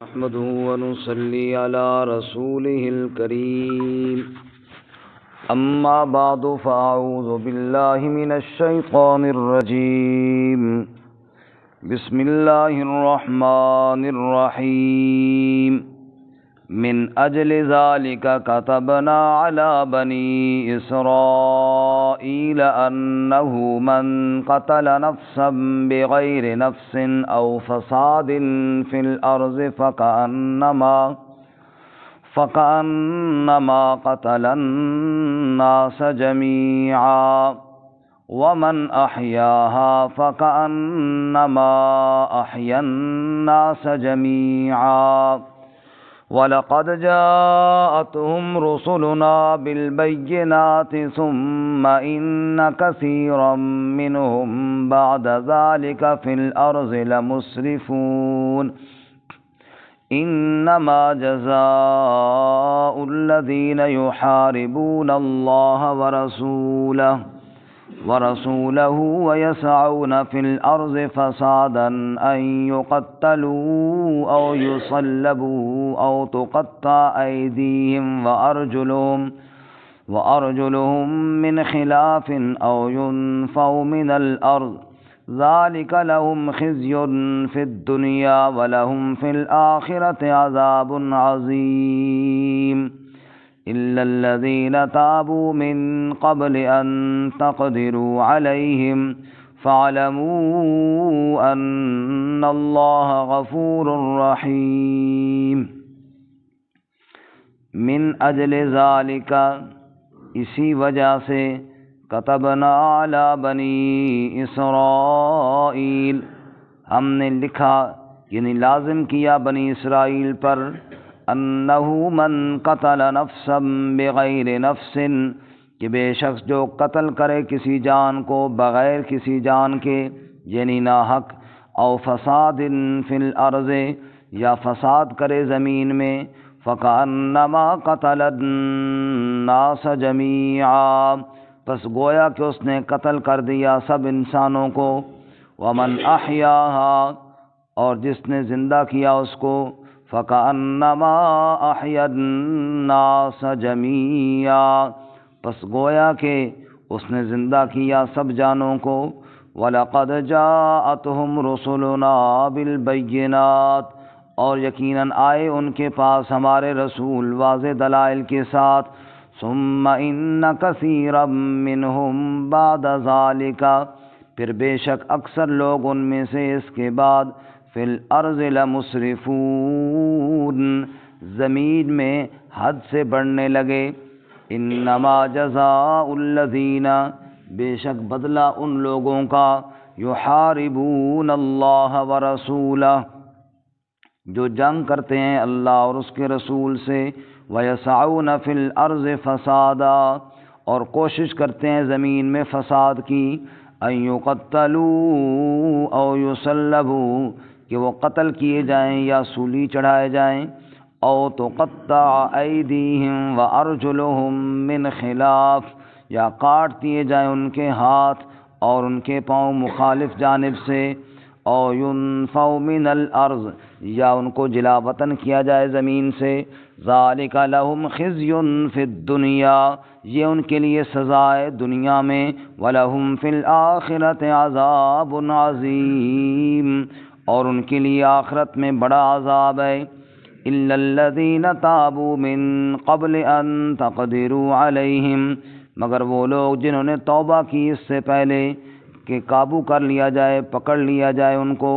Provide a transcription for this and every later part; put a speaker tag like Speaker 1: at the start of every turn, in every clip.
Speaker 1: نحمده ونصلي على رسوله الكريم أما بعد فأعوذ بالله من الشيطان الرجيم بسم الله الرحمن الرحيم من أجل ذلك كتبنا على بني إسرائيل أنه من قتل نفسا بغير نفس أو فساد في الأرض فكأنما قتل الناس جميعا ومن أحياها فكأنما أحيا الناس جميعا وَلَقَدْ جَاءَتْهُمْ رُسُلُنَا بِالْبَيِّنَاتِ ثُمَّ إِنَّ كَثِيرًا مِّنْهُمْ بَعْدَ ذَلِكَ فِي الْأَرْضِ لَمُسْرِفُونَ إِنَّمَا جَزَاءُ الَّذِينَ يُحَارِبُونَ اللَّهَ ورسوله ويسعون في الأرض فسادا أن يقتلوا أو يصلبوا أو تقطع أيديهم وأرجلهم من خلاف أو ينفوا من الأرض ذلك لهم خزي في الدنيا ولهم في الآخرة عذاب عظيم إلا الذين تابوا من قبل أن تقدروا عليهم فاعلموا أن الله غفور رحيم من أجل ذلك اسی وجہ سے كتبنا على بني اسرائیل ہم نے لکھا یعنی لازم کیا بنی اسرائیل پر انہ من قتل نفسا بغیر نفس کہ بے شخص جو قتل کرے کسی جان کو بغیر کسی جان کے یعنی ناحق او فساد فی الارض یا فساد کرے زمین میں فکأنما قتل الناس جمیعا پس گویا کہ اس نے قتل کر دیا سب انسانوں کو ومن احیاہا اور جس نے زندہ کیا اس کو فَكَأَنَّمَا أَحْيَا النَّاسَ جَمِيعًا پس گویا کہ اس نے زندہ کیا سب جانوں کو وَلَقَدْ جَاءَتْهُمْ رُسُلُنَا بِالْبَيِّنَاتِ اور یقیناً آئے ان کے پاس ہمارے رسول واضح دلائل کے ساتھ ثُمَّ إِنَّ كَثِيرًا مِّنْهُمْ بَعْدَ ذَلِكَ پھر بے شک اکثر لوگ ان میں سے اس کے بعد فی الارض لمسرفون زمین میں حد سے بڑھنے لگے انما جزاء الذین بے شک بدلہ ان لوگوں کا یحاربون اللہ ورسولہ جو جنگ کرتے ہیں اللہ اور اس کے رسول سے ویسعون فی الارض فسادا اور کوشش کرتے ہیں زمین میں فساد کی ان یقتلوا او یصلبوا کہ وہ قتل کیے جائیں یا سولی چڑھائے جائیں او تقطع ایدیہم وارجلہم من خلاف یا کاٹ دیے جائیں ان کے ہاتھ اور ان کے پاؤں مخالف جانب سے او ینفوا من الارض یا ان کو جلا وطن کیا جائے زمین سے ذالک لہم خزی فی الدنیا یہ ان کے لیے سزا ہے دنیا میں ولہم فی الآخرۃ عذاب عظیم اور ان کے لیے آخرت میں بڑا عذاب ہے الا الذین تابوا من قبل ان تقدروا علیہم مگر وہ لوگ جنہوں نے توبہ کی اس سے پہلے کہ قابو کر لیا جائے پکڑ لیا جائے ان کو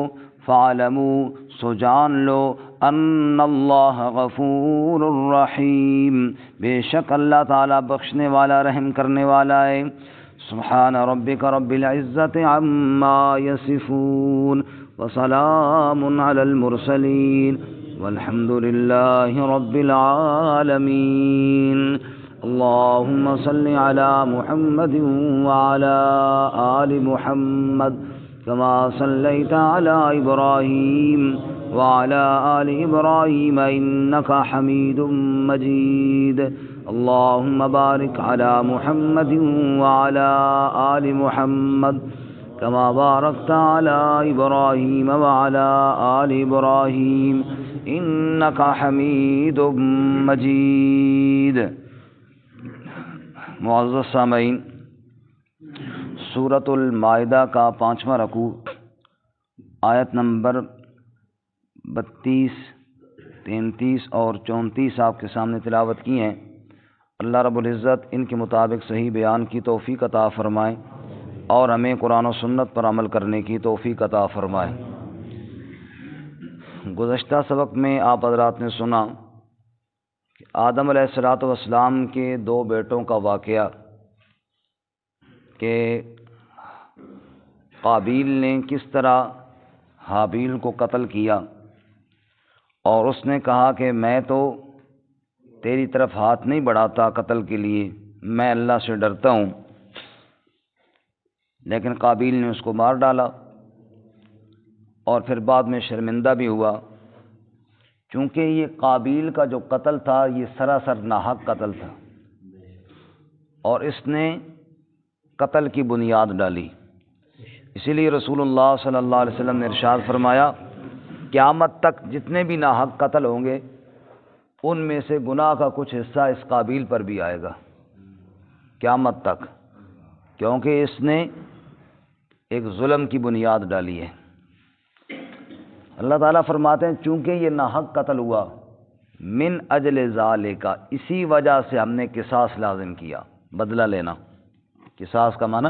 Speaker 1: فاعلموا سو جان لو ان اللہ غفور الرحیم بے شک اللہ تعالی بخشنے والا رحم کرنے والا ہے سبحان ربک رب العزت عما یصفون وسلام علی المرسلین والحمد للہ رب العالمین اللہم صل علی محمد وعلی آل محمد كما صليت على إبراهيم وعلى آل إبراهيم إنك حميد مجيد اللهم بارك على محمد وعلى آل محمد كما باركت على إبراهيم وعلى آل إبراهيم إنك حميد مجيد۔ معزز سامعین، سورۃ المائدہ کا 5واں رکوع آیت نمبر 32، 33 اور 34 آپ کے سامنے تلاوت کی ہیں۔ اللہ رب العزت ان کے مطابق صحیح بیان کی توفیق عطا فرمائے اور ہمیں قرآن و سنت پر عمل کرنے کی توفیق عطا فرمائے۔ گزشتہ سبق میں آپ حضرات نے سنا کہ آدم علیہ السلام کے 2 بیٹوں کا واقعہ کہ قابیل نے کس طرح حابیل کو قتل کیا، اور اس نے کہا کہ میں تو تیری طرف ہاتھ نہیں بڑھاتا قتل کے لیے، میں اللہ سے ڈرتا ہوں، لیکن قابیل نے اس کو مار ڈالا اور پھر بعد میں شرمندہ بھی ہوا، کیونکہ یہ قابیل کا جو قتل تھا یہ سراسر ناحق قتل تھا، اور اس نے قتل کی بنیاد ڈالی۔ اسی لیے رسول اللہ صلی اللہ علیہ وسلم نے ارشاد فرمایا، قیامت تک جتنے بھی ناحق قتل ہوں گے ان میں سے گناہ کا کچھ حصہ اس قابیل پر بھی آئے گا قیامت تک، کیونکہ اس نے ایک ظلم کی بنیاد ڈالی ہے۔ اللہ تعالیٰ فرماتے ہیں چونکہ یہ ناحق قتل ہوا، من اجل ذالک، اسی وجہ سے ہم نے قصاص لازم کیا، بدلہ لینا۔ قصاص کا معنی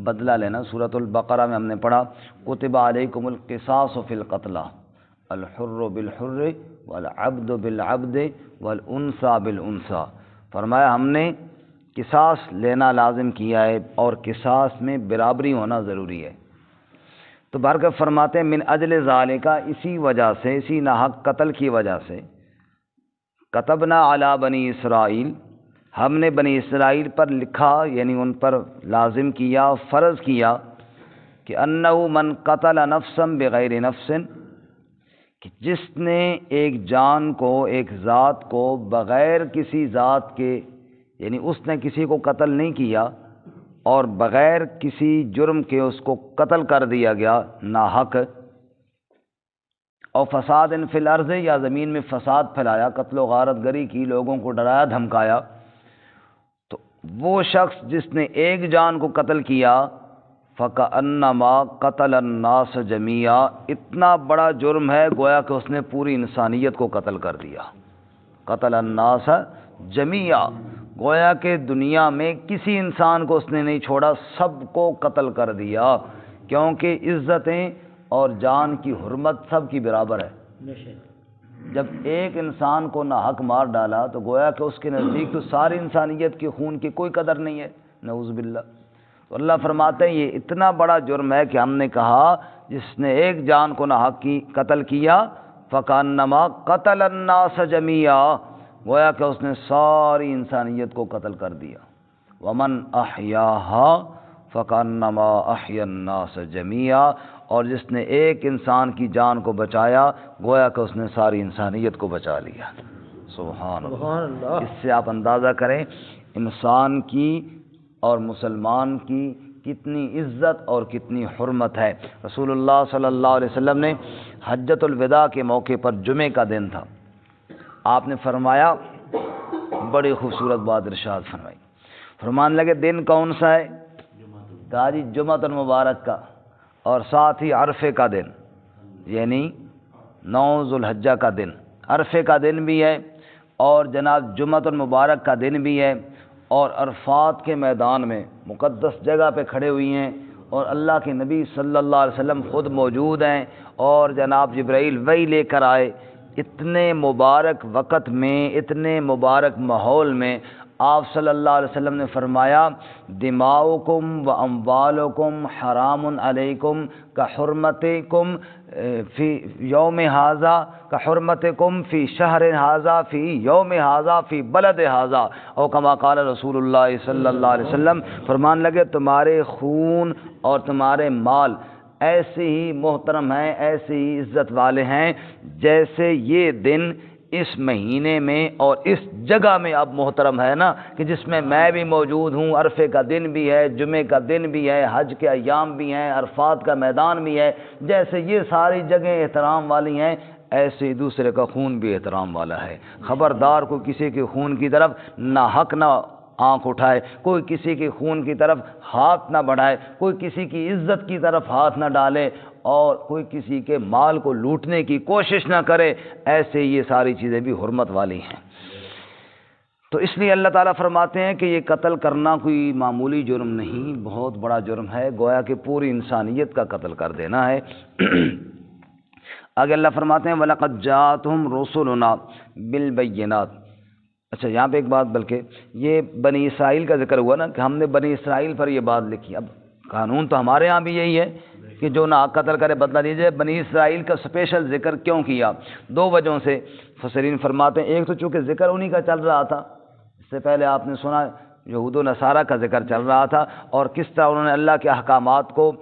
Speaker 1: بدلہ لینا۔ سورۃ البقرہ میں ہم نے پڑھا، کتب علیکم القصاص فی القتلى الحر بالحر والعبد بالعبد والانثى بالانثى، فرمایا ہم نے قصاص لینا لازم کیا ہے اور قصاص میں برابری ہونا ضروری ہے۔ تو بارگاہ فرماتے ہیں من اجل ذالک، اسی وجہ سے، اسی ناحق قتل کی وجہ سے، کتبنا علی بنی اسرائیل، ہم نے بنی اسرائیل پر لکھا، یعنی ان پر لازم کیا، فرض کیا کہ انہ من قتل نفسا بغیر نفس، کہ جس نے ایک جان کو، ایک ذات کو بغیر کسی ذات کے، یعنی اس نے کسی کو قتل نہیں کیا اور بغیر کسی جرم کے اس کو قتل کر دیا گیا ناحق، اور فساد فی الارض، یا زمین میں فساد پھیلایا، قتل و غارت گری کی، لوگوں کو ڈرایا دھمکایا، تو وہ شخص جس نے ایک جان کو قتل کیا، فَكَأَنَّمَا قَتَلَ النَّاسَ جَمِيعًا، اتنا بڑا جرم ہے گویا کہ اس نے پوری انسانیت کو قتل کر دیا۔ قتل الناس جميعا، گویا کہ دنیا میں کسی انسان کو اس نے نہیں چھوڑا، سب کو قتل کر دیا، کیونکہ عزتیں اور جان کی حرمت سب کی برابر ہے۔ جب ایک انسان کو ناحق مار ڈالا تو گویا کہ اس کے نزدیک تو ساری انسانیت کے خون کی کوئی قدر نہیں ہے، نعوذ باللہ۔ تو اللہ فرماتے ہیں یہ اتنا بڑا جرم ہے کہ ہم نے کہا جس نے ایک جان کو ناحق کی قتل کیا، فَكَأَنَّمَا قَتَلَ النَّاسَ جَمِيعًا، گویا کہ اس نے ساری انسانیت کو قتل کر دیا۔ وَمَنْ أَحْيَاهَا فَكَأَنَّمَا أَحْيَا النَّاسَ جَمِيعًا، اور جس نے ایک انسان کی جان کو بچایا گویا کہ اس نے ساری انسانیت کو بچا لیا۔ سبحان اللہ۔ اس سے آپ اندازہ کریں انسان کی اور مسلمان کی کتنی عزت اور کتنی حرمت ہے۔ رسول اللہ صلی اللہ علیہ وسلم نے حجۃ الوداع کے موقع پر جمعے کا دن تھا، آپ نے فرمایا، بڑی خوبصورت بات ارشاد فرمائی، فرمان لگے دن کون سا ہے؟ کہا جی جمعۃ المبارک کا، اور ساتھ ہی عرفے کا دن، یعنی 9 ذو الحجہ کا دن، عرفے کا دن بھی ہے اور جناب جمعۃ المبارک کا دن بھی ہے، اور عرفات کے میدان میں مقدس جگہ پہ کھڑے ہوئی ہیں اور اللہ کے نبی صلی اللہ علیہ وسلم خود موجود ہیں، اور جناب جبرائیل وحی لے کر آئے۔ اتنے مبارک وقت میں، اتنے مبارک ماحول میں آپ صلی اللہ علیہ وسلم نے فرمایا، دماؤکم و اموالکم حرام علیکم کحرمتکم فی یوم ھذا، کحرمتکم فی شہر ھذا فی یوم ھذا فی بلد ھذا، او کما قال رسول اللہ صلی اللہ علیہ وسلم، فرمان لگے تمہارے خون اور تمہارے مال ایسے ہی محترم ہیں، ایسے ہی عزت والے ہیں جیسے یہ دن اس مہینے میں اور اس جگہ میں اب محترم ہے نا، کہ جس میں بھی موجود ہوں، عرفے کا دن بھی ہے، جمعے کا دن بھی ہے، حج کے ایام بھی ہیں، عرفات کا میدان بھی ہے، جیسے یہ ساری جگہیں احترام والی ہیں، ایسے ہی دوسرے کا خون بھی احترام والا ہے۔ خبردار کوئی کسی کے خون کی طرف نہ حق نہ آنکھ اٹھائے، کوئی کسی کے خون کی طرف ہاتھ نہ بڑھائے، کوئی کسی کی عزت کی طرف ہاتھ نہ ڈالے، اور کوئی کسی کے مال کو لوٹنے کی کوشش نہ کرے۔ ایسے یہ ساری چیزیں بھی حرمت والی ہیں۔ تو اس لیے اللہ تعالیٰ فرماتے ہیں کہ یہ قتل کرنا کوئی معمولی جرم نہیں، بہت بڑا جرم ہے، گویا کہ پوری انسانیت کا قتل کر دینا ہے۔ آگے اللہ فرماتے ہیں وَلَقَدْ جَاءَتْهُمْ رُسُلُنَا بِالْبَيِّنَاتِ۔ اچھا یہاں پہ ایک بات، بلکہ یہ بنی اسرائیل کا ذکر ہوا نا کہ ہم نے بنی اسرائیل پر یہ بات لکھی۔ اب قانون تو ہمارے ہاں بھی یہی ہے کہ جو ناحق قتل کرے بدلہ دیجیے۔ بنی اسرائیل کا اسپیشل ذکر کیوں کیا؟ دو وجہوں سے مفسرین فرماتے ہیں۔ ایک تو چونکہ ذکر انہی کا چل رہا تھا، اس سے پہلے آپ نے سنا یہود و نصارہ کا ذکر چل رہا تھا، اور کس طرح انہوں نے اللہ کے احکامات کو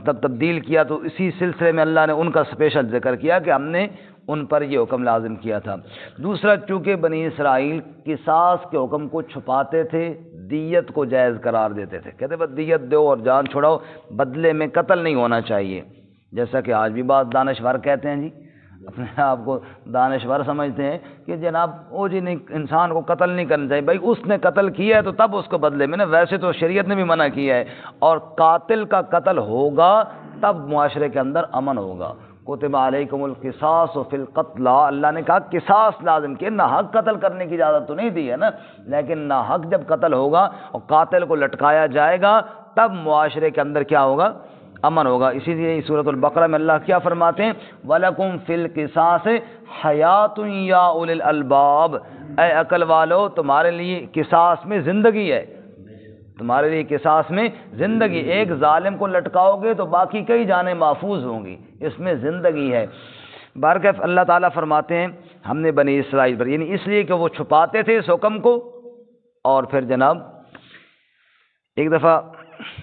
Speaker 1: تبدیل کیا، تو اسی سلسلے میں اللہ نے ان کا اسپیشل ذکر کیا کہ ہم نے ان پر یہ حکم لازم کیا تھا۔ دوسرا، چونکہ بنی اسرائیل قصاص کے حکم کو چھپاتے تھے، دیت کو جائز قرار دیتے تھے، کہتے بس دیت دو اور جان چھڑاؤ، بدلے میں قتل نہیں ہونا چاہیے، جیسا کہ آج بھی بعض دانشور کہتے ہیں، جی اپنے آپ کو دانشور سمجھتے ہیں کہ جناب وہ جی نہیں، انسان کو قتل نہیں کرنا چاہیے۔ بھائی اس نے قتل کیا ہے تو تب اس کو بدلے میں نا، ویسے تو شریعت نے بھی منع کیا ہے، اور قاتل کا قتل ہوگا تب معاشرے کے اندر امن ہوگا۔ کتب علیکم القصاص فی القتلی، اللہ نے کہا قصاص لازم کیا، نہ حق قتل کرنے کی اجازت تو نہیں دی ہے نا، لیکن نہ حق جب قتل ہوگا اور قاتل کو لٹکایا جائے گا تب معاشرے کے اندر کیا ہوگا؟ امن ہوگا۔ اسی لیے سورۃ البقرہ میں اللہ کیا فرماتے ہیں؟ وَلَكُمْ فِي الْقِصَاصِ حَيَاتٌ يَا أُولِي الْأَلْبَابِ، اے عقل والو تمہارے لیے قصاص میں زندگی ہے، تمہارے لیے قصاص میں زندگی۔ ایک ظالم کو لٹکاؤ گے تو باقی کئی جانیں محفوظ ہوں گی، اس میں زندگی ہے۔ بہرکیف اللہ تعالیٰ فرماتے ہیں ہم نے بنی اسرائیل پر، یعنی اس لیے کہ وہ چھپاتے تھے اس حکم کو، اور پھر جناب ایک دفعہ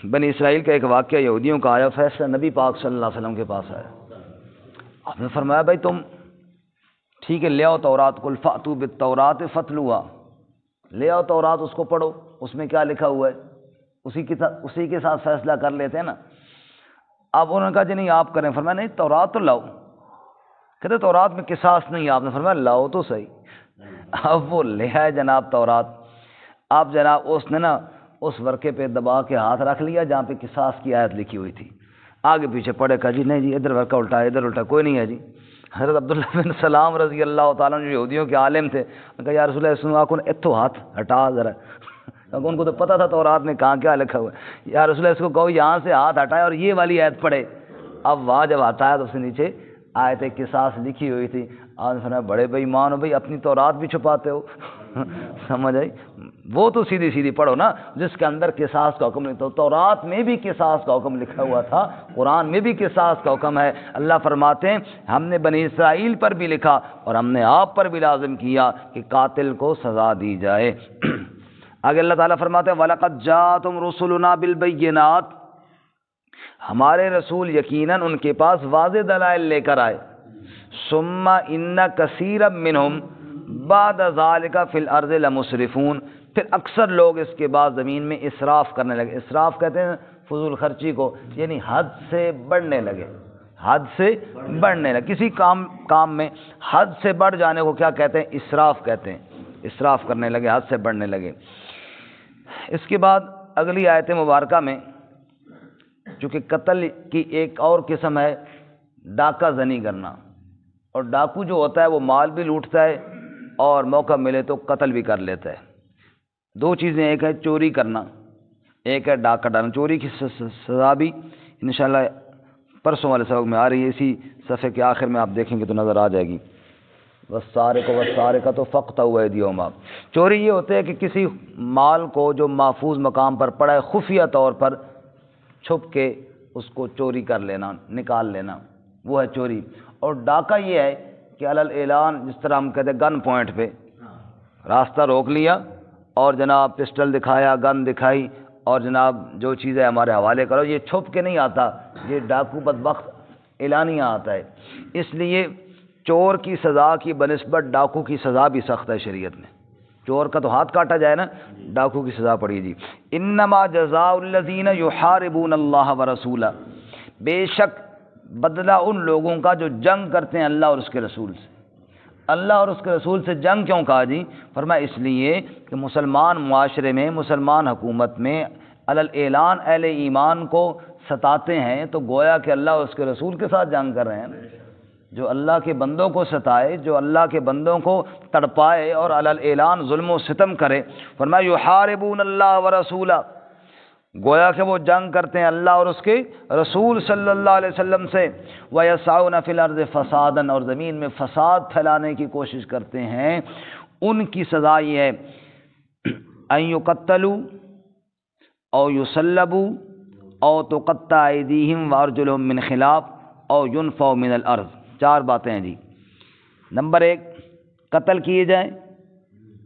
Speaker 1: بنی اسرائیل کا ایک واقعہ یہودیوں کا آیا، فیصلہ نبی پاک صلی اللہ علیہ وسلم کے پاس آیا۔ آپ نے فرمایا بھائی تم ٹھیک ہے، لے آؤ تورات، قل فأتوا بالتوراۃ فاتلوہا، لے آؤ تورات، اس کو پڑھو، اس میں کیا لکھا ہوا ہے، اسی کے ساتھ فیصلہ کر لیتے ہیں نا۔ اب انہوں نے کہا جی نہیں آپ کریں، فرمایا نہیں تورات تو لاؤ، کہتے تورات میں قصاص نہیں ہے، آپ نے فرمایا لاؤ تو صحیح۔ اب وہ لے آئے جناب تورات، اب جناب اس نے نا اس ورقے پہ دبا کے ہاتھ رکھ لیا جہاں پہ قصاص کی آیت لکھی ہوئی تھی، آگے پیچھے پڑھے، کہا جی نہیں جی ادھر ورقہ الٹا ہے، ادھر الٹا، کوئی نہیں ہے جی۔ حضرت عبداللہ بن سلام رضی اللہ تعالیٰ جو یہودیوں کے عالم تھے، کہا یا رسول اللہ سنوا کن اتھو ہاتھ ہٹا ذرا، ان کو تو پتہ تھا تورات میں کہاں کیا لکھا ہوا ہے، یا رسول اللہ اس کو کہو یہاں سے ہاتھ ہٹائے اور یہ والی آیت پڑھے۔ اب وہاں جب ہٹایا تو اس سے نیچے آیت قصاص لکھی ہوئی تھی۔ آپ نے فرمایا بڑے بے ایمان ہو بھائی، اپنی تورات بھی چھپاتے ہو۔ سمجھ آئی؟ وہ تو سیدھی سیدھی پڑھو نا جس کے اندر قصاص کا حکم نہیں، تو تورات میں بھی قصاص کا حکم لکھا ہوا تھا، قرآن میں بھی قصاص کا حکم ہے۔ اللہ فرماتے ہیں ہم نے بنی اسرائیل پر بھی لکھا اور ہم نے آپ پر بھی لازم کیا کہ قاتل کو سزا دی جائے۔ آگے اللہ تعالیٰ فرماتے ہیں وَلَقَدْ جَاءَتْهُمْ رُسُلُنَا بِالْبَيِّنَاتِ، ہمارے رسول یقیناً ان کے پاس واضح دلائل لے کر آئے۔ ثُمَّ إِنَّ كَثِيرًا مِّنْهُمْ بَعْدَ ذَلِكَ فِي الْأَرْضِ لَمُسْرِفُونَ، پھر اکثر لوگ اس کے بعد زمین میں اسراف کرنے لگے۔ اسراف کہتے ہیں فضول خرچی کو، یعنی حد سے بڑھنے لگے، حد سے بڑھنے لگے، کسی کام میں حد سے بڑھ جانے کو کیا کہتے ہیں؟ اسراف کہتے ہیں۔ اسراف کرنے لگے، حد سے بڑھنے لگے۔ اس کے بعد اگلی آیت مبارکہ میں چونکہ قتل کی ایک اور قسم ہے ڈاکہ زنی کرنا، اور ڈاکو جو ہوتا ہے وہ مال بھی لوٹتا ہے اور موقع ملے تو قتل بھی کر لیتا ہے۔ دو چیزیں، ایک ہے چوری کرنا، ایک ہے ڈاکہ ڈالنا۔ چوری کی سزا بھی انشاءاللہ پرسوں والے سبق میں آ رہی ہے، اسی صفحے کے آخر میں آپ دیکھیں گے تو نظر آ جائے گی۔ والسارق والسارقۃ فاقطعوا ایدیہما، چوری یہ ہوتا ہے کہ کسی مال کو جو محفوظ مقام پر پڑا ہے خفیہ طور پر چھپ کے اس کو چوری کر لینا، نکال لینا، وہ ہے چوری۔ اور ڈاکہ یہ ہے کہ علی الاعلان، جس طرح ہم کہتے ہیں گن پوائنٹ پہ راستہ روک لیا اور جناب پسٹل دکھایا، گن دکھائی اور جناب جو چیزیں ہمارے حوالے کرو، یہ چھپ کے نہیں آتا، یہ ڈاکو بدبخت اعلانیہ آتا ہے۔ اس لیے چور کی سزا کی بنسبت ڈاکو کی سزا بھی سخت ہے شریعت میں۔ چور کا تو ہاتھ کاٹا جائے نا، ڈاکو کی سزا پڑی جی۔ انما جزاء الذین یحاربون اللہ ورسولہ، بے شک بدلہ ان لوگوں کا جو جنگ کرتے ہیں اللہ اور اس کے رسول سے۔ اللہ اور اس کے رسول سے جنگ کیوں کہا جی؟ فرمایا اس لیے کہ مسلمان معاشرے میں، مسلمان حکومت میں علی اعلان اہل ایمان کو ستاتے ہیں تو گویا کہ اللہ اور اس کے رسول کے ساتھ جنگ کر رہے ہیں۔ جو اللہ کے بندوں کو ستائے، جو اللہ کے بندوں کو تڑپائے اور علی اعلان ظلم و ستم کرے، فرمایا یحاربون اللہ ورسولہ، گویا کہ وہ جنگ کرتے ہیں اللہ اور اس کے رسول صلی اللہ علیہ وسلم سے، وَيَسْعَوْنَ فِي الْأَرْضِ فَسَادًا، اور زمین میں فساد پھیلانے کی کوشش کرتے ہیں، ان کی سزا یہ ہے أَن يُقَتَّلُوا أَوْ يُصَلَّبُوا أَوْ تُقَطَّعَ أَيْدِيهِمْ وَأَرْجُلُهُم مِّنْ خِلَافٍ أَوْ يُنْفَوْا مِنَ الْأَرْضِ۔ 4 باتیں ہیں جی۔ نمبر 1 قتل کیے جائیں،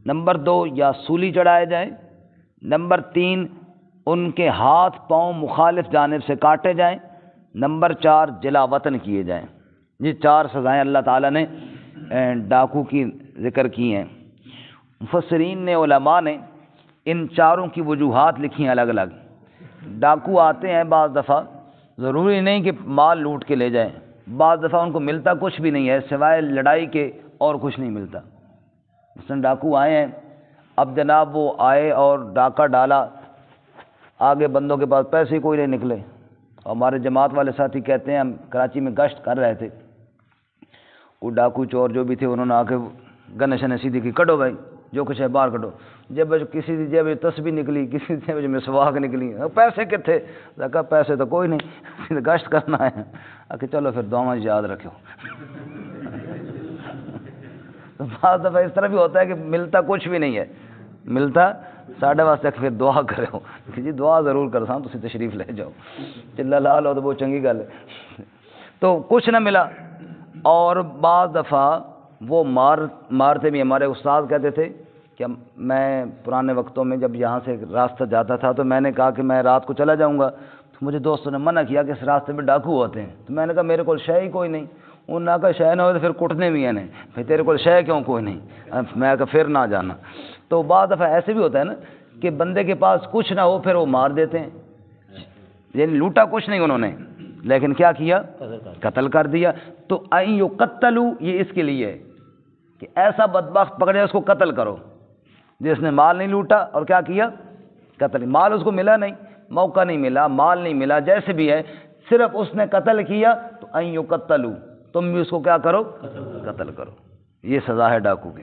Speaker 1: نمبر 2 یا سولی چڑھائے جائیں، نمبر 3 ان کے ہاتھ پاؤں مخالف جانب سے کاٹے جائیں، نمبر 4 جلا وطن کیے جائیں۔ یہ 4 سزائیں اللہ تعالیٰ نے ڈاکو کی ذکر کی ہیں۔ مفسرین نے، علماء نے ان چاروں کی وجوہات لکھی ہیں الگ الگ۔ ڈاکو آتے ہیں بعض دفعہ، ضروری نہیں کہ مال لوٹ کے لے جائیں، بعض دفعہ ان کو ملتا کچھ بھی نہیں ہے سوائے لڑائی کے، اور کچھ نہیں ملتا۔ مثلا ڈاکو آئے ہیں، اب جناب وہ آئے اور ڈاکہ ڈالا، آگے بندوں کے پاس پیسے کوئی نہیں نکلے۔ اور ہمارے جماعت والے ساتھی کہتے ہیں ہم کراچی میں گشت کر رہے تھے، وہ ڈاکو چور جو بھی تھے انہوں نے آ کے گن شن سیدھی کی، کٹو بھائی جو کچھ ہے باہر کٹو۔ جب کسی کی جیب تسبیح نکلی، کسی کی جیب مسواک نکلی، پیسے کتنے؟ کہا پیسے تو کوئی نہیں، گشت کرنا ہے۔ کہ چلو پھر دعا یاد رکھو۔ تو بعض دفعہ اس طرح بھی ہوتا ہے کہ ملتا کچھ بھی نہیں ہے، ملتا ساڑھے واسطے پھر دعا کرو کہ جی دعا ضرور کر ساں تسی تشریف لے جاؤ، چلا لال ہو تو بہت چنگی گل ہے۔ تو کچھ نہ ملا، اور بعض دفعہ وہ مارتے بھی۔ ہمارے استاد کہتے تھے کہ میں پرانے وقتوں میں جب یہاں سے راستہ جاتا تھا تو میں نے کہا کہ میں رات کو چلا جاؤں گا، تو مجھے دوستوں نے منع کیا کہ اس راستے میں ڈاکو ہوتے ہیں۔ تو میں نے کہا میرے کو شے ہی کوئی نہیں۔ انہوں نے کہا شے نہ ہو تو پھر کٹنے بھی ہیں، پھر تیرے کو شے کیوں کوئی نہیں؟ میں کہا پھر نہ جانا۔ تو بعض دفعہ ایسے بھی ہوتا ہے نا کہ بندے کے پاس کچھ نہ ہو پھر وہ مار دیتے ہیں، یعنی لوٹا کچھ نہیں انہوں نے، لیکن کیا کیا؟ قتل کر دیا۔ تو ان یقتلوا، یہ اس کے لیے ہے کہ ایسا بدبخت پکڑے اس کو قتل کرو جس نے مال نہیں لوٹا اور کیا کیا؟ قتل۔ مال اس کو ملا نہیں، موقع نہیں ملا، مال نہیں ملا، جیسے بھی ہے، صرف اس نے قتل کیا تو ان یقتلوا، تم بھی اس کو کیا کرو؟ قتل کرو۔ یہ سزا ہے ڈاکو کی۔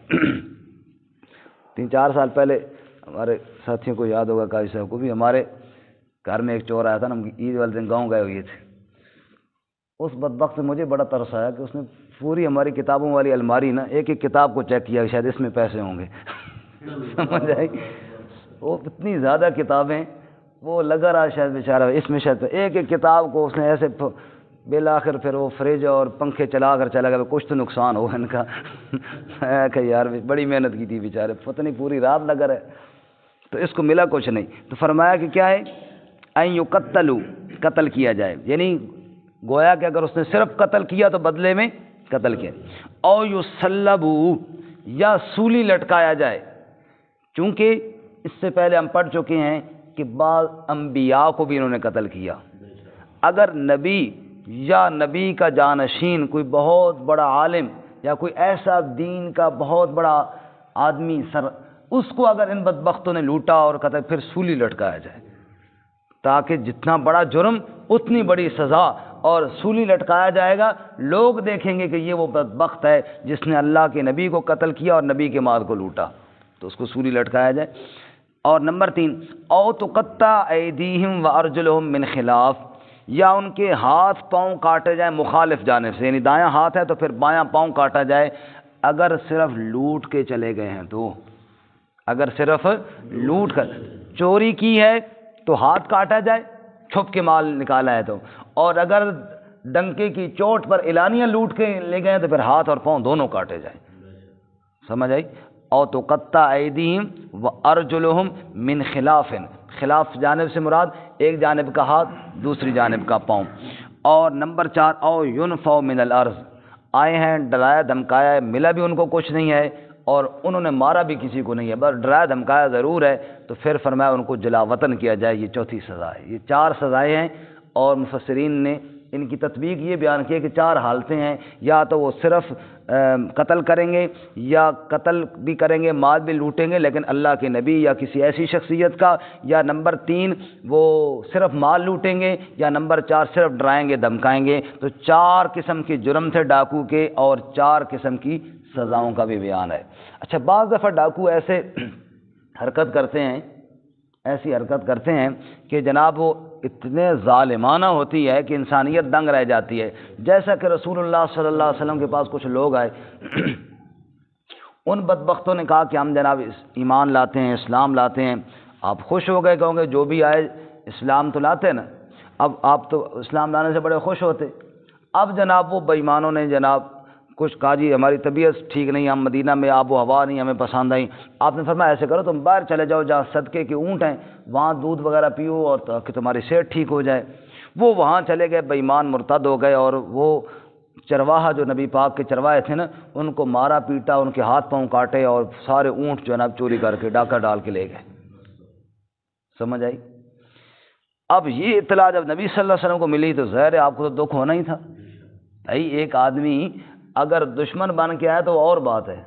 Speaker 1: 3-4 سال پہلے ہمارے ساتھیوں کو یاد ہوگا، قاضی صاحب کو بھی، ہمارے گھر میں ایک چور آیا تھا نا، ہم عید والے دن گاؤں گئے ہوئے تھے۔ اس بدبخت سے مجھے بڑا ترس آیا کہ اس نے پوری ہماری کتابوں والی الماری نا ایک ایک کتاب کو چیک کیا، شاید اس میں پیسے ہوں گے۔ سمجھ آئی؟ وہ اتنی زیادہ کتابیں، وہ لگا رہا شاید بیچارہ اس میں شاید ایک ایک کتاب کو اس نے ایسے بالآخر پھر وہ فریج اور پنکھے چلا کر چلا گیا، کچھ تو نقصان ہو ان کا۔ کہ یار بڑی محنت کی تھی بیچارے، پتہ نہیں پوری رات لگا رہے، تو اس کو ملا کچھ نہیں۔ تو فرمایا کہ کیا ہے؟ ان یقتلوا، قتل کیا جائے، یعنی گویا کہ اگر اس نے صرف قتل کیا تو بدلے میں قتل کیا، او یصلبوا، یا سولی لٹکایا جائے، چونکہ اس سے پہلے ہم پڑھ چکے ہیں کہ بعض انبیاء کو بھی انہوں نے قتل کیا۔ اگر نبی یا نبی کا جانشین کوئی بہت بڑا عالم یا کوئی ایسا دین کا بہت بڑا آدمی اس کو اگر ان بدبختوں نے لوٹا اور قتل، پھر سولی لٹکایا جائے، تاکہ جتنا بڑا جرم اتنی بڑی سزا، اور سولی لٹکایا جائے گا، لوگ دیکھیں گے کہ یہ وہ بدبخت ہے جس نے اللہ کے نبی کو قتل کیا اور نبی کے مال کو لوٹا، تو اس کو سولی لٹکایا جائے۔ اور نمبر 3 او تقطع ایدیہم وارجلہم من خلاف، یا ان کے ہاتھ پاؤں کاٹے جائیں مخالف جانب سے، یعنی دایاں ہاتھ ہے تو پھر بایاں پاؤں کاٹا جائے، اگر صرف لوٹ کے چلے گئے ہیں تو، اگر صرف لوٹ کر چوری کی ہے تو ہاتھ کاٹا جائے، چھپ کے مال نکالا ہے تو، اور اگر ڈنکے کی چوٹ پر اعلانیہ لوٹ کے لے گئے تو پھر ہاتھ اور پاؤں دونوں کاٹے جائیں۔ سمجھ آئی؟ او تقطع ایدیہم وارجلہم من خلاف، خلاف جانب سے مراد ایک جانب کا ہاتھ دوسری جانب کا پاؤں۔ اور نمبر 4 او ینفوا من الارض، آئے ہیں ڈرایا دھمکایا ہے، ملا بھی ان کو کچھ نہیں ہے اور انہوں نے مارا بھی کسی کو نہیں ہے، بس ڈرایا دھمکایا ضرور ہے، تو پھر فرمایا ان کو جلا وطن کیا جائے۔ یہ چوتھی سزا ہے۔ یہ 4 سزائیں ہیں، اور مفسرین نے ان کی تطبیق یہ بیان کی کہ 4 حالتیں ہیں، یا تو وہ صرف قتل کریں گے، یا قتل بھی کریں گے، مال بھی لوٹیں گے لیکن اللہ کے نبی یا کسی ایسی شخصیت کا، یا نمبر 3 وہ صرف مال لوٹیں گے، یا نمبر 4 صرف ڈرائیں گے دھمکائیں گے۔ تو 4 قسم کے جرم تھے ڈاکو کے، اور 4 قسم کی سزاؤں کا بھی بیان ہے۔ اچھا، بعض دفعہ ڈاکو ایسے حرکت کرتے ہیں، ایسی حرکت کرتے ہیں کہ جناب وہ اتنے ظالمانہ ہوتی ہے کہ انسانیت دنگ رہ جاتی ہے۔ جیسا کہ رسول اللہ صلی اللہ علیہ وسلم کے پاس کچھ لوگ آئے، ان بدبختوں نے کہا کہ ہم جناب ایمان لاتے ہیں، اسلام لاتے ہیں۔ آپ خوش ہو گئے، کہو گے جو بھی آئے اسلام تو لاتے نا، اب آپ تو اسلام لانے سے بڑے خوش ہوتے۔ اب جناب وہ بے ایمانوں نے جناب کچھ کہا جی ہماری طبیعت ٹھیک نہیں، ہم مدینہ میں آب و ہوا نہیں ہمیں پسند آئی۔ آپ نے فرمایا ایسے کرو تم باہر چلے جاؤ جہاں صدقے کے اونٹ ہیں، وہاں دودھ وغیرہ پیو اور تاکہ تمہاری صحت ٹھیک ہو جائے۔ وہ وہاں چلے گئے، بے ایمان مرتد ہو گئے، اور وہ چرواہا جو نبی پاک کے چرواہے تھے نا، ان کو مارا پیٹا، ان کے ہاتھ پاؤں کاٹے، اور سارے اونٹ جو ہے نا چوری کر کے ڈاکہ ڈال کے لے گئے۔ سمجھ آئی؟ اب یہ اطلاع جب نبی صلی اللہ علیہ وسلم کو ملی تو ظاہر ہے آپ کو تو دکھ ہونا ہی تھا۔ بھائی ایک آدمی اگر دشمن بن کے آئے تو اور بات ہے،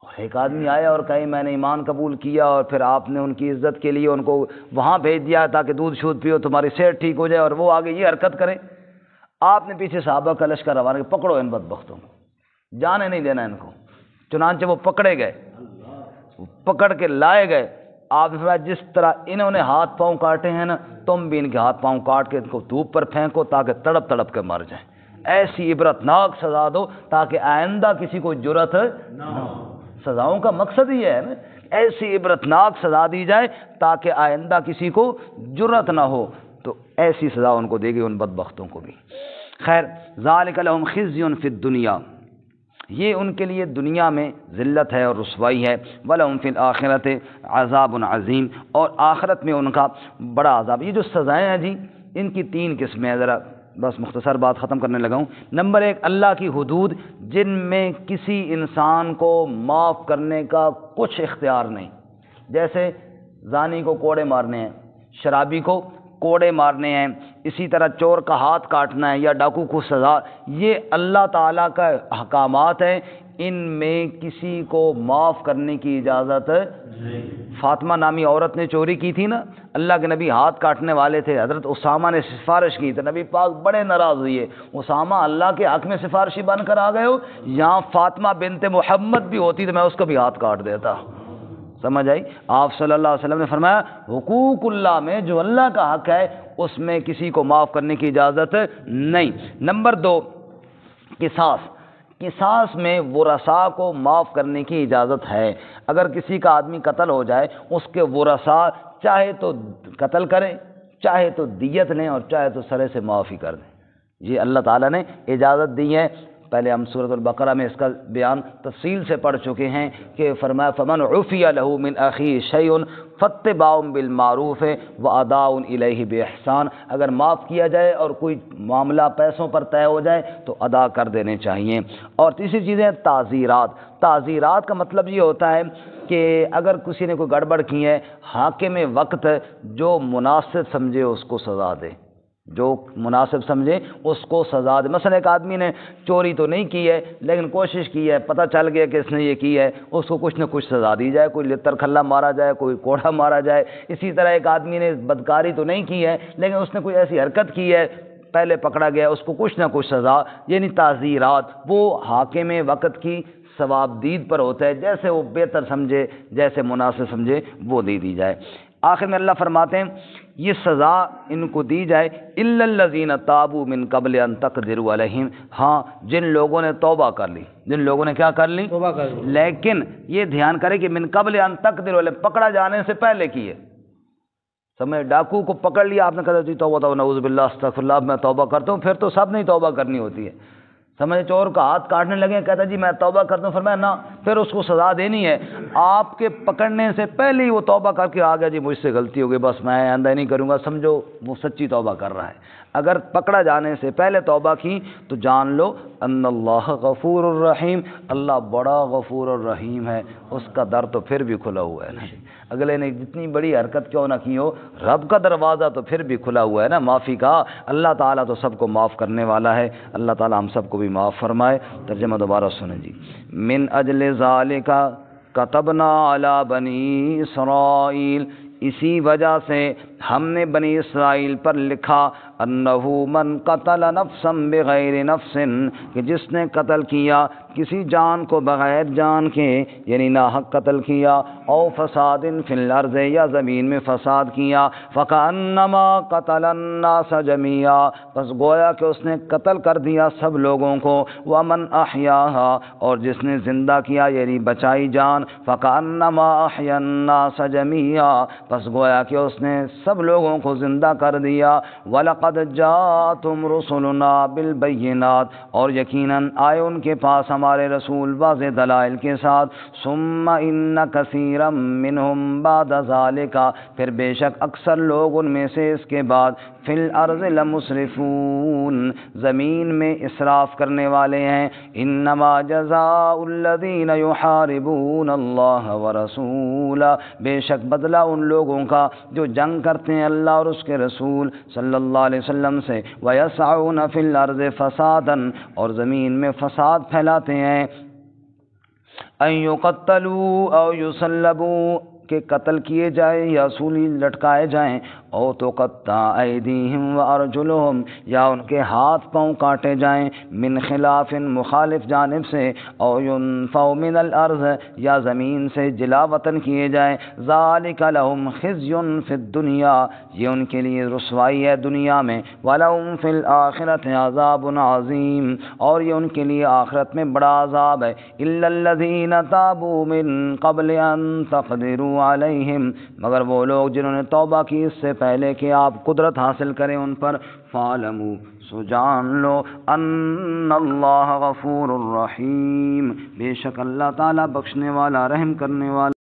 Speaker 1: اور ایک آدمی آیا اور کہیں میں نے ایمان قبول کیا، اور پھر آپ نے ان کی عزت کے لیے ان کو وہاں بھیج دیا تاکہ دودھ شودھ پیو تمہاری صحت ٹھیک ہو جائے، اور وہ آگے یہ حرکت کریں۔ آپ نے پیچھے صحابہ کا لشکر روانہ کیا، پکڑو ان بدبختوں کو، جانے نہیں دینا ان کو۔ چنانچہ وہ پکڑے گئے، پکڑ کے لائے گئے۔ آپ نے فرمایا جس طرح انہوں نے ہاتھ پاؤں کاٹے ہیں نا، تم بھی ان کے ہاتھ پاؤں کاٹ کے ان کو دھوپ پر پھینکو تاکہ تڑپ تڑپ کے مر جائیں۔ ایسی عبرتناک سزا دو تاکہ آئندہ کسی کو جرأت نہ ہو۔ سزاؤں کا مقصد ہی ہے نا، ایسی عبرتناک سزا دی جائے تاکہ آئندہ کسی کو جرأت نہ ہو۔ تو ایسی سزا ان کو دے گی، ان بدبختوں کو بھی۔ خیر، ذالک لہم خزی فی الدنیا، یہ ان کے لیے دنیا میں ذلت ہے اور رسوائی ہے۔ وَلَهُمْ فِي الْآخِرَةِ عَذَابٌ عَظِيمٌ، اور آخرت میں ان کا بڑا عذاب۔ یہ جو سزائیں ہیں جی، ان کی 3 قسمیں ہیں، ذرا بس مختصر بات ختم کرنے لگا ہوں۔ نمبر 1، اللہ کی حدود جن میں کسی انسان کو معاف کرنے کا کچھ اختیار نہیں، جیسے زانی کو کوڑے مارنے ہیں، شرابی کو کوڑے مارنے ہیں، اسی طرح چور کا ہاتھ کاٹنا ہے، یا ڈاکو کو سزا، یہ اللہ تعالیٰ کا احکامات ہیں، ان میں کسی کو معاف کرنے کی اجازت نہیں۔ فاطمہ نامی عورت نے چوری کی تھی نا، اللہ کے نبی ہاتھ کاٹنے والے تھے، حضرت اسامہ نے سفارش کی تو نبی پاک بڑے ناراض ہوئے، اسامہ اللہ کے حق میں سفارشی بن کر آ گئے ہو، یہاں فاطمہ بنت محمد بھی ہوتی تو میں اس کا بھی ہاتھ کاٹ دیتا۔ سمجھ آئی؟ آپ صلی اللہ علیہ وسلم نے فرمایا حقوق اللہ میں جو اللہ کا حق ہے اس میں کسی کو معاف کرنے کی اجازت نہیں۔ نمبر 2، قصاص، قصاص میں ورثاء کو معاف کرنے کی اجازت ہے۔ اگر کسی کا آدمی قتل ہو جائے، اس کے ورثاء چاہے تو قتل کریں، چاہے تو دیت لیں، اور چاہے تو سرے سے معافی کر دیں۔ یہ اللہ تعالیٰ نے اجازت دی ہے۔ پہلے ہم سورۃ البقرہ میں اس کا بیان تفصیل سے پڑھ چکے ہیں کہ فرمایا فمن عفی لہ من اخیہ شیء فاتباع بالمعروف واداء الیہ باحسان، اگر معاف کیا جائے اور کوئی معاملہ پیسوں پر طے ہو جائے تو ادا کر دینے چاہیے۔ اور تیسری چیز ہے تعزیرات۔ تعزیرات کا مطلب یہ ہوتا ہے کہ اگر کسی نے کوئی گڑبڑ کی ہے، حاکم وقت جو مناسب سمجھے اس کو سزا دے، جو مناسب سمجھے اس کو سزا دے۔ مثلا ایک آدمی نے چوری تو نہیں کی ہے لیکن کوشش کی ہے، پتہ چل گیا کہ اس نے یہ کی ہے، اس کو کچھ نہ کچھ سزا دی جائے، کوئی لتر کھلا مارا جائے، کوئی کوڑا مارا جائے۔ اسی طرح ایک آدمی نے بدکاری تو نہیں کی ہے لیکن اس نے کوئی ایسی حرکت کی ہے، پہلے پکڑا گیا، اس کو کچھ نہ کچھ سزا، یعنی تعزیرات وہ حاکم وقت کی ثواب دید پر ہوتا ہے، جیسے وہ بہتر سمجھے، جیسے مناسب سمجھے وہ دے دی جائے۔ آخر میں اللہ فرماتے ہیں یہ سزا ان کو دی جائے الا الذین تابوا من قبل ان تقدروا علیہم، ہاں جن لوگوں نے توبہ کر لی، جن لوگوں نے کیا کر لی؟ توبہ کر لی، لیکن یہ دھیان کرے کہ من قبل ان تقدروا علیہم، پکڑا جانے سے پہلے کیے۔ سمجھ، ڈاکو کو پکڑ لیا آپ نے کہا جی توبہ تو نعوذ باللہ استغفر اللہ میں توبہ کرتا ہوں، پھر تو سب نے توبہ کرنی ہوتی ہے۔ سمجھ، چور کا ہاتھ کاٹنے لگے، کہتا جی میں توبہ کرتا ہوں، فرمایا نہ، پھر اس کو سزا دینی ہے۔ آپ کے پکڑنے سے پہلے ہی وہ توبہ کر کے آ گیا، جی مجھ سے غلطی ہو گئی، بس میں آئندہ نہیں کروں گا، سمجھو وہ سچی توبہ کر رہا ہے۔ اگر پکڑا جانے سے پہلے توبہ کی تو جان لو ان اللہ غفور الرحیم، اللہ بڑا غفور الرحیم ہے، اس کا در تو پھر بھی کھلا ہوا ہے نا۔ اگلے نے جتنی بڑی حرکت کیوں نہ کی ہو، رب کا دروازہ تو پھر بھی کھلا ہوا ہے نا معافی کا۔ اللہ تعالیٰ تو سب کو معاف کرنے والا ہے، اللہ تعالیٰ ہم سب کو بھی معاف فرمائے۔ ترجمہ دوبارہ سنیں جی۔ من اجل ذالک کتبنا علی بنی اسرائیل، اسی وجہ سے ہم نے بنی اسرائیل پر لکھا، انہو من قتل نفسا بغیر نفس، کہ جس نے قتل کیا کسی جان کو بغیر جان کے، یعنی ناحق قتل کیا، او فساد فی الارض، یا زمین میں فساد کیا، فکأنما قتل الناس جميعا، بس گویا کہ اس نے قتل کر دیا سب لوگوں کو، ومن احیاہا، اور جس نے زندہ کیا یعنی بچائی جان، فکأنما احیا الناس جميعا، بس گویا کہ اس نے سب لوگوں کو زندہ کر دیا۔ وَلَقَدْ جَاءَتْهُمْ رُسُلُنَا بِالْبَيِّنَاتِ، اور یقیناً آئے ان کے پاس ہمارے رسول واضح دلائل کے ساتھ، ثُمَّ إِنَّ كَثِيرًا مِّنْهُمْ بَعْدَ ذَلِكَ، پھر بے شک اکثر لوگ ان میں سے اس کے بعد، فِي الْأَرْضِ لَمُسْرِفُونَ، زمین میں اسراف کرنے والے ہیں۔ إِنَّمَا جَزَاءُ الَّذِينَ يُحَارِبُونَ اللَّهَ وَرَسُولَهُ، بے شک بدلہ ان لوگوں کا جو جنگ کرتے ہیں اللہ اور اس کے رسول صلی اللہ علیہ وسلم سے، وَيَسْعَوْنَ فِي الْأَرْضِ فَسَادًا، اور زمین میں فساد پھیلاتے ہیں، أَن يُقَتَّلُوا أَوْ يُصَلَّبُوا، کہ قتل کیے جائیں یا سولی لٹکائے جائیں، او تقطع ایدیہم وارجلہم، یا ان کے ہاتھ پاؤں کاٹے جائیں، من خلاف، مخالف جانب سے، او ینفوا من الارض، یا زمین سے جلا وطن کیے جائیں، ذالک لہم خزی فی الدنیا، یہ ان کے لیے رسوائی ہے دنیا میں، ولہم فی الآخرۃ عذاب عظیم، اور یہ ان کے لیے آخرت میں بڑا عذاب ہے، الا الذین تابوا من قبل ان تقدروا علیہم، مگر وہ لوگ جنہوں نے توبہ کی اس سے پہلے کہ آپ قدرت حاصل کریں ان پر، فَاعْلَمُوا، سو جان لو، ان اللہ غفور الرحیم، بے شک اللہ تعالیٰ بخشنے والا رحم کرنے والا